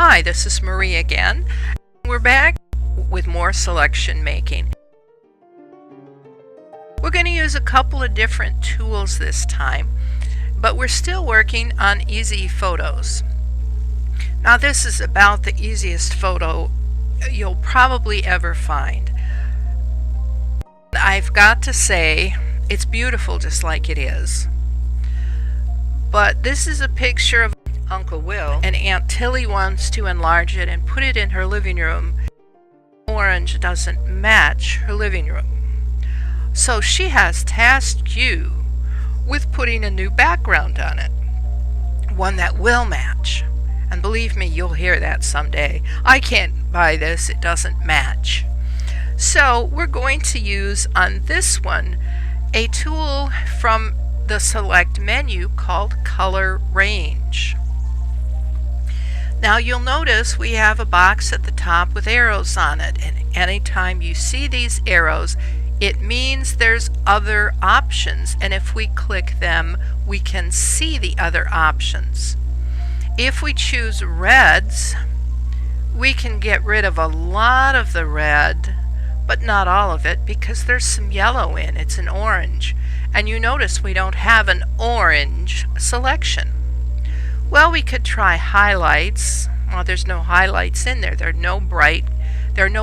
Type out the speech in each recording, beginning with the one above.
Hi, this is Marie again. We're back with more selection making. We're going to use a couple of different tools this time, but we're still working on easy photos. Now this is about the easiest photo you'll probably ever find. I've got to say, it's beautiful just like it is. But this is a picture of Uncle Will, and Aunt Tilly wants to enlarge it and put it in her living room. Orange doesn't match her living room. So she has tasked you with putting a new background on it, one that will match. And believe me, you'll hear that someday. I can't buy this, it doesn't match. So we're going to use on this one a tool from the Select menu called Color Range. Now you'll notice we have a box at the top with arrows on it, and anytime you see these arrows, it means there's other options, and if we click them, we can see the other options. If we choose reds, we can get rid of a lot of the red, but not all of it, because there's some yellow in. It's an orange. And you notice we don't have an orange selection. Well, we could try highlights. Well, there's no highlights in there. There are no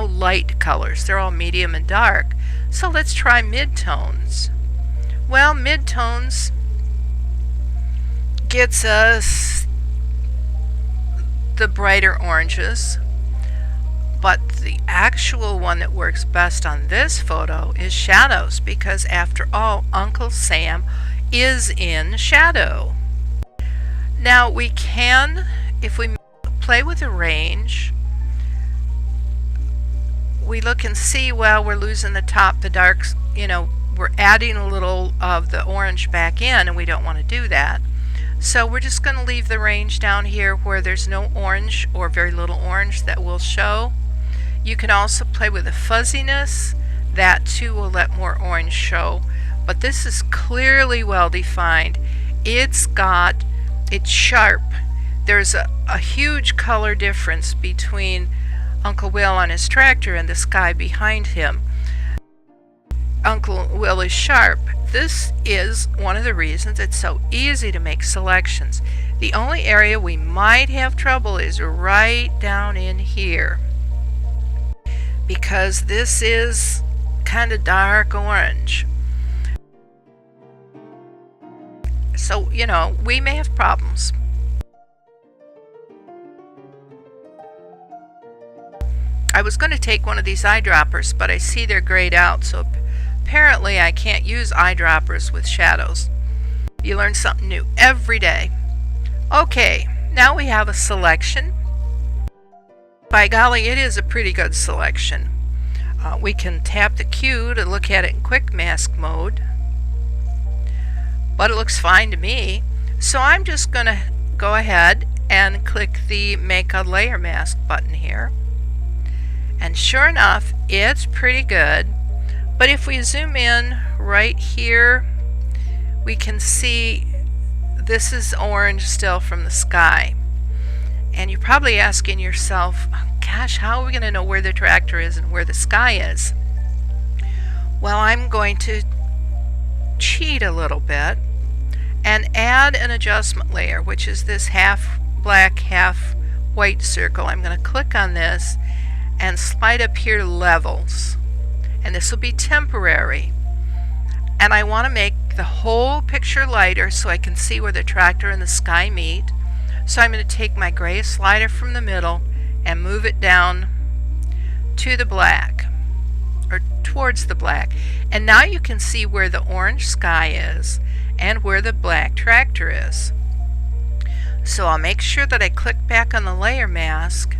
light colors. They're all medium and dark. So let's try midtones. Well, midtones gets us the brighter oranges, but the actual one that works best on this photo is shadows, because after all, Uncle Sam is in shadow. Now we can, if we play with the range, we look and see, well, we're losing the top, the darks, we're adding a little of the orange back in, and we don't want to do that. So we're just going to leave the range down here where there's no orange or very little orange that will show. You can also play with the fuzziness. That too will let more orange show. But this is clearly well defined. It's sharp. There's a huge color difference between Uncle Will on his tractor and the sky behind him. Uncle Will is sharp. This is one of the reasons it's so easy to make selections. The only area we might have trouble is right down in here, because this is kind of dark orange. So, we may have problems. I was going to take one of these eyedroppers, but I see they're grayed out, so apparently I can't use eyedroppers with shadows. You learn something new every day. Okay, now we have a selection. By golly, it is a pretty good selection. We can tap the Q to look at it in quick mask mode, but it looks fine to me. So I'm just going to go ahead and click the Make a Layer Mask button here. And sure enough, it's pretty good. But if we zoom in right here, we can see this is orange still from the sky. And you're probably asking yourself, gosh, how are we going to know where the tractor is and where the sky is? Well, I'm going to cheat a little bit and add an adjustment layer, which is this half black, half white circle. I'm going to click on this and slide up here to levels. And this will be temporary. And I want to make the whole picture lighter so I can see where the tractor and the sky meet. So I'm going to take my gray slider from the middle and move it down to the black, or towards the black. And now you can see where the orange sky is and where the black tractor is. So I'll make sure that I click back on the layer mask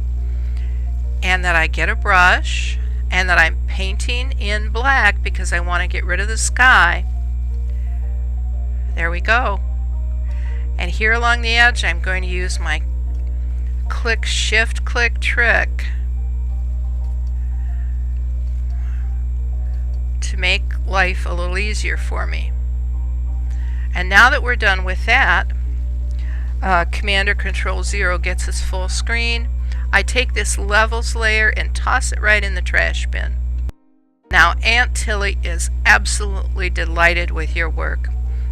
and that I get a brush and that I'm painting in black because I want to get rid of the sky. There we go. And here along the edge I'm going to use my shift-click trick to make life a little easier for me. And now that we're done with that, Command or Control 0 gets us full screen. I take this levels layer and toss it right in the trash bin. Now Aunt Tilly is absolutely delighted with your work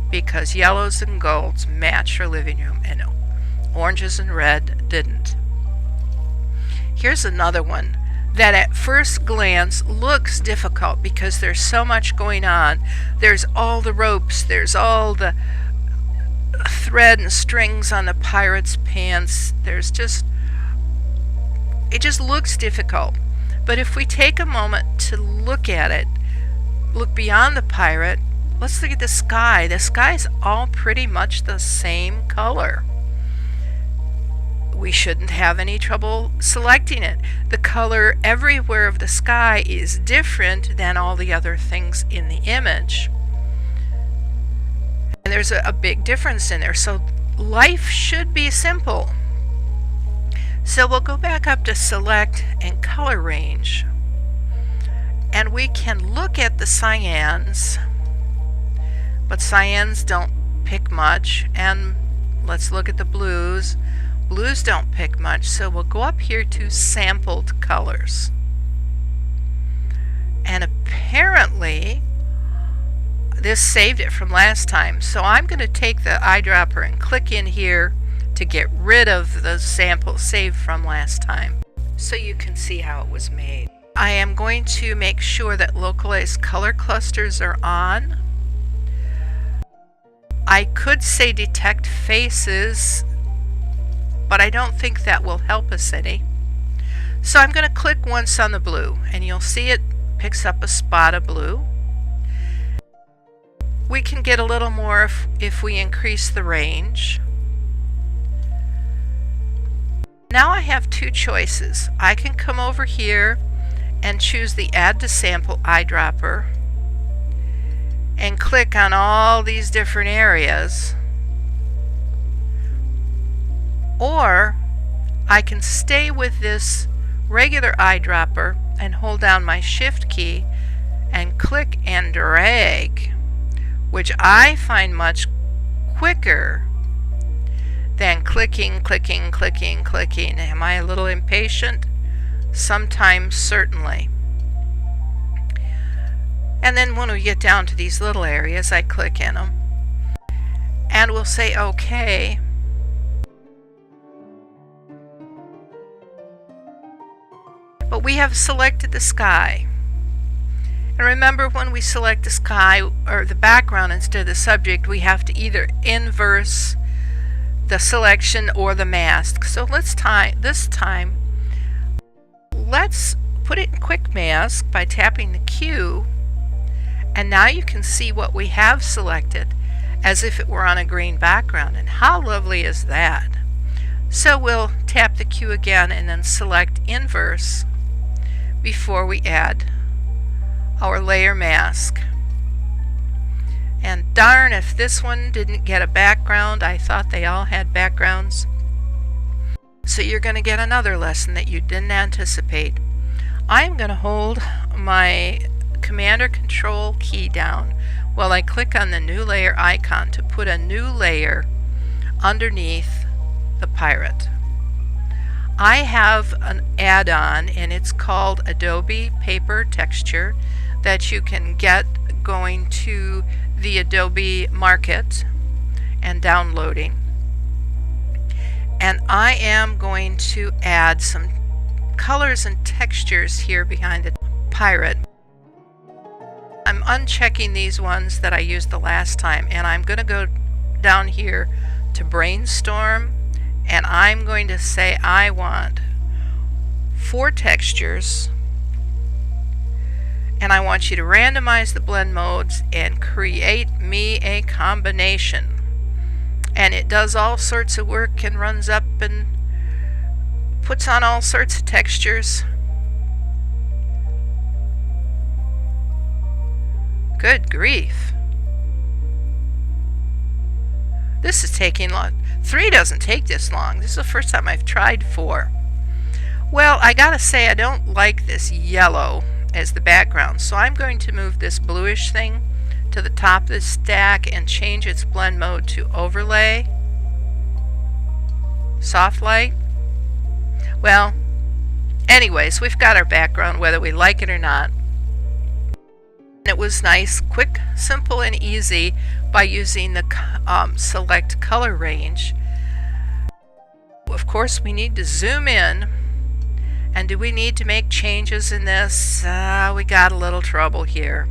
because yellows and golds match her living room and oranges and red didn't. Here's another one that at first glance looks difficult because there's so much going on. There's all the ropes, there's all the thread and strings on the pirate's pants. It just looks difficult. But if we take a moment to look at it, look beyond the pirate, let's look at the sky. The sky's all pretty much the same color. We shouldn't have any trouble selecting it. The color everywhere of the sky is different than all the other things in the image. And there's a big difference in there. So life should be simple. So we'll go back up to select and color range. And we can look at the cyans, but cyans don't pick much. And let's look at the blues. Blues don't pick much, so we'll go up here to sampled colors. And apparently this saved it from last time. So I'm going to take the eyedropper and click in here to get rid of the sample saved from last time so you can see how it was made. I am going to make sure that localized color clusters are on. I could say detect faces, but I don't think that will help us any. So I'm going to click once on the blue and you'll see it picks up a spot of blue. We can get a little more if we increase the range. Now I have two choices. I can come over here and choose the Add to Sample eyedropper and click on all these different areas. Or I can stay with this regular eyedropper and hold down my Shift key and click and drag, which I find much quicker than clicking. Am I a little impatient? Sometimes, certainly. And then when we get down to these little areas, I click in them. And we'll say OK. But we have selected the sky. And remember, when we select the sky or the background instead of the subject, we have to either inverse the selection or the mask. So this time, let's put it in quick mask by tapping the Q, and now you can see what we have selected as if it were on a green background. And how lovely is that? So we'll tap the Q again and then select inverse before we add our layer mask. And darn if this one didn't get a background. I thought they all had backgrounds. So you're going to get another lesson that you didn't anticipate. I'm going to hold my Command or Control key down while I click on the new layer icon to put a new layer underneath the pirate. I have an add-on and it's called Adobe Paper Texture that you can get going to the Adobe Market and downloading. And I am going to add some colors and textures here behind the pirate. I'm unchecking these ones that I used the last time, and I'm going to go down here to Brainstorm, and I'm going to say I want 4 textures, and I want you to randomize the blend modes and create me a combination. And it does all sorts of work and runs up and puts on all sorts of textures. Good grief. This is taking long. 3 doesn't take this long. This is the first time I've tried 4. Well, I gotta say I don't like this yellow as the background, so I'm going to move this bluish thing to the top of the stack and change its blend mode to overlay, soft light. Well, Anyways, we've got our background whether we like it or not. It was nice, quick, simple, and easy by using the select color range. Of course, we need to zoom in. And do we need to make changes in this? We got a little trouble here.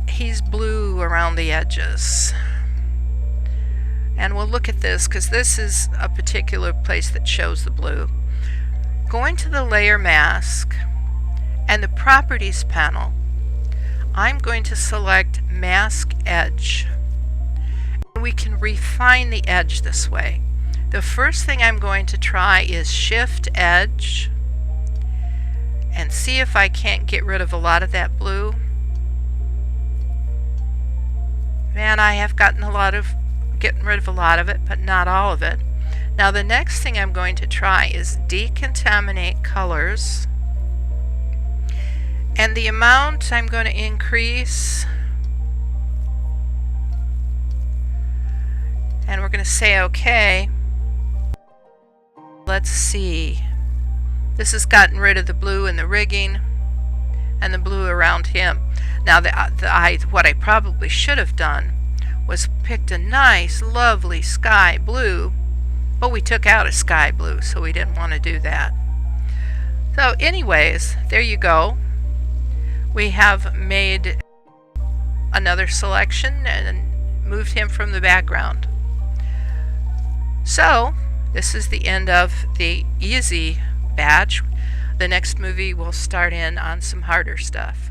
He's blue around the edges. And we'll look at this because this is a particular place that shows the blue. Going to the layer mask and the properties panel, I'm going to select mask edge. We can refine the edge this way. The first thing I'm going to try is shift edge and see if I can't get rid of a lot of that blue. Man, I have getting rid of a lot of it, but not all of it. Now the next thing I'm going to try is decontaminate colors. And the amount I'm going to increase. And we're going to say OK. Let's see. This has gotten rid of the blue in the rigging and the blue around him. Now what I probably should have done was picked a nice lovely sky blue, but we took out a sky blue, so we didn't want to do that. So anyways, there you go. We have made another selection and moved him from the background. So this is the end of the easy batch. The next movie will start in on some harder stuff.